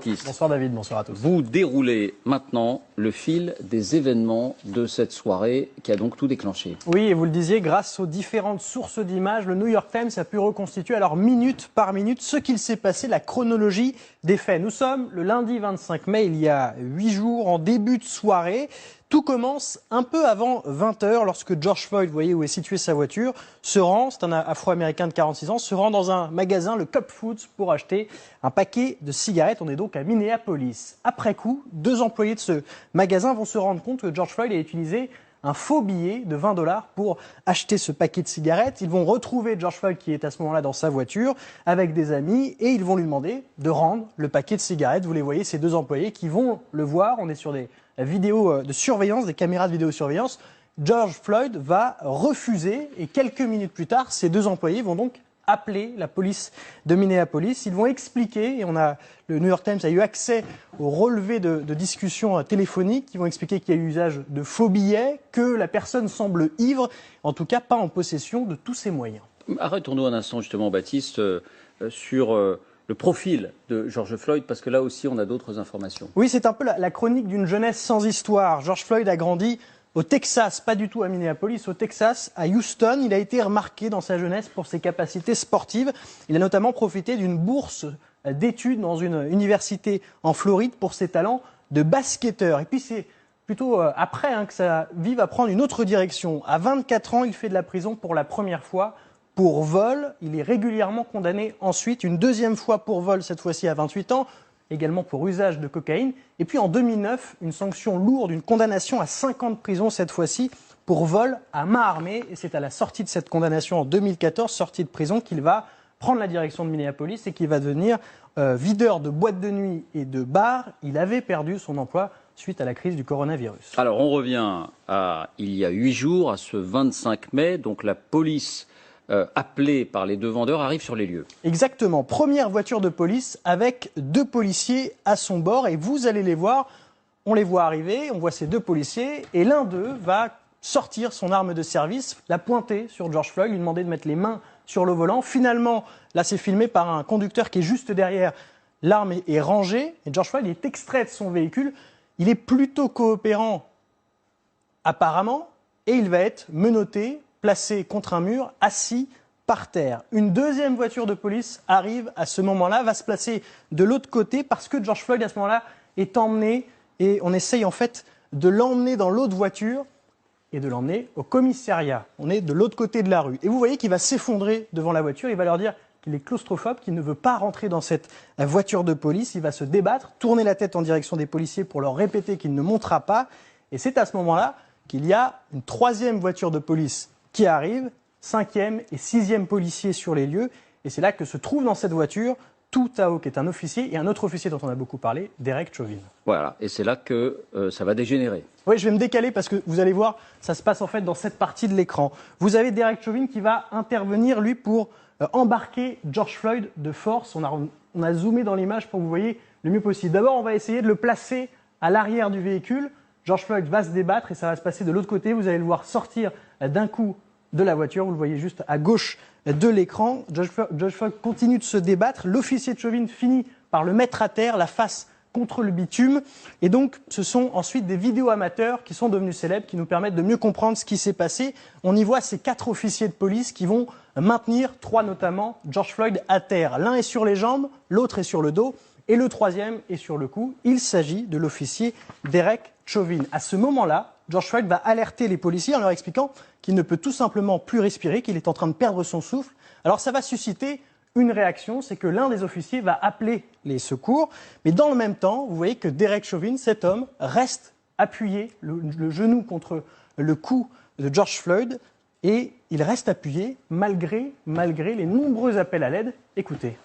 Baptiste. Bonsoir David, bonsoir à tous. Vous déroulez maintenant le fil des événements de cette soirée qui a donc tout déclenché. Oui, et vous le disiez, grâce aux différentes sources d'images, le New York Times a pu reconstituer alors minute par minute ce qu'il s'est passé, la chronologie des faits. Nous sommes le lundi 25 mai, il y a 8 jours, en début de soirée. Tout commence un peu avant 20h lorsque George Floyd, vous voyez où est située sa voiture, se rend, c'est un Afro-Américain de 46 ans, se rend dans un magasin, le Cup Foods, pour acheter un paquet de cigarettes. On est donc à Minneapolis. Après coup, 2 employés de ce magasin vont se rendre compte que George Floyd a utilisé un faux billet de $20 pour acheter ce paquet de cigarettes. Ils vont retrouver George Floyd qui est à ce moment-là dans sa voiture avec des amis et ils vont lui demander de rendre le paquet de cigarettes. Vous les voyez, ces 2 employés qui vont le voir. On est sur des vidéos de surveillance, des caméras de vidéosurveillance. George Floyd va refuser et quelques minutes plus tard, ces 2 employés vont donc appeler la police de Minneapolis. Ils vont expliquer, et le New York Times a eu accès aux relevés de discussions téléphoniques, qui vont expliquer qu'il y a eu usage de faux billets, que la personne semble ivre, en tout cas pas en possession de tous ses moyens. Arrêtons-nous un instant justement, Baptiste, sur le profil de George Floyd, parce que là aussi on a d'autres informations. Oui, c'est un peu la chronique d'une jeunesse sans histoire. George Floyd a grandi au Texas, pas du tout à Minneapolis, au Texas, à Houston. Il a été remarqué dans sa jeunesse pour ses capacités sportives. Il a notamment profité d'une bourse d'études dans une université en Floride pour ses talents de basketteur. Et puis c'est plutôt après que sa vie va prendre une autre direction. À 24 ans, il fait de la prison pour la première fois pour vol. Il est régulièrement condamné ensuite, une deuxième fois pour vol, cette fois-ci à 28 ans. Également pour usage de cocaïne. Et puis en 2009, une sanction lourde, une condamnation à 5 ans de prison cette fois-ci pour vol à main armée. Et c'est à la sortie de cette condamnation en 2014, sortie de prison, qu'il va prendre la direction de Minneapolis et qu'il va devenir videur de boîtes de nuit et de bars. Il avait perdu son emploi suite à la crise du coronavirus. Alors on revient à il y a 8 jours, à ce 25 mai, donc la police appelé par les 2 vendeurs, arrive sur les lieux. Exactement. Première voiture de police avec 2 policiers à son bord. Et vous allez les voir, on les voit arriver, on voit ces 2 policiers. Et l'un d'eux va sortir son arme de service, la pointer sur George Floyd, lui demander de mettre les mains sur le volant. Finalement, là c'est filmé par un conducteur qui est juste derrière. L'arme est rangée et George Floyd est extrait de son véhicule. Il est plutôt coopérant apparemment et il va être menotté, placé contre un mur, assis par terre. Une deuxième voiture de police arrive à ce moment-là, va se placer de l'autre côté parce que George Floyd à ce moment-là est emmené et on essaye en fait de l'emmener dans l'autre voiture et de l'emmener au commissariat. On est de l'autre côté de la rue. Et vous voyez qu'il va s'effondrer devant la voiture, il va leur dire qu'il est claustrophobe, qu'il ne veut pas rentrer dans cette voiture de police, il va se débattre, tourner la tête en direction des policiers pour leur répéter qu'il ne montera pas. Et c'est à ce moment-là qu'il y a une 3e voiture de police qui arrive, 5e et 6e policiers sur les lieux. Et c'est là que se trouve dans cette voiture Tou Thao, qui est un officier, et un autre officier dont on a beaucoup parlé, Derek Chauvin. Voilà, et c'est là que ça va dégénérer. Oui, je vais me décaler parce que vous allez voir, ça se passe en fait dans cette partie de l'écran. Vous avez Derek Chauvin qui va intervenir, lui, pour embarquer George Floyd de force. On a zoomé dans l'image pour que vous voyez le mieux possible. D'abord, on va essayer de le placer à l'arrière du véhicule. George Floyd va se débattre et ça va se passer de l'autre côté. Vous allez le voir sortir d'un coup de la voiture, vous le voyez juste à gauche de l'écran. George Floyd continue de se débattre. L'officier de Chauvin finit par le mettre à terre, la face contre le bitume. Et donc, ce sont ensuite des vidéos amateurs qui sont devenus célèbres, qui nous permettent de mieux comprendre ce qui s'est passé. On y voit ces 4 officiers de police qui vont maintenir, 3 notamment, George Floyd à terre. L'un est sur les jambes, l'autre est sur le dos, et le 3e est sur le cou. Il s'agit de l'officier Derek Chauvin. À ce moment-là, George Floyd va alerter les policiers en leur expliquant qu'il ne peut tout simplement plus respirer, qu'il est en train de perdre son souffle. Alors ça va susciter une réaction, c'est que l'un des officiers va appeler les secours. Mais dans le même temps, vous voyez que Derek Chauvin, cet homme, reste appuyé, le genou contre le cou de George Floyd, et il reste appuyé malgré les nombreux appels à l'aide. Écoutez.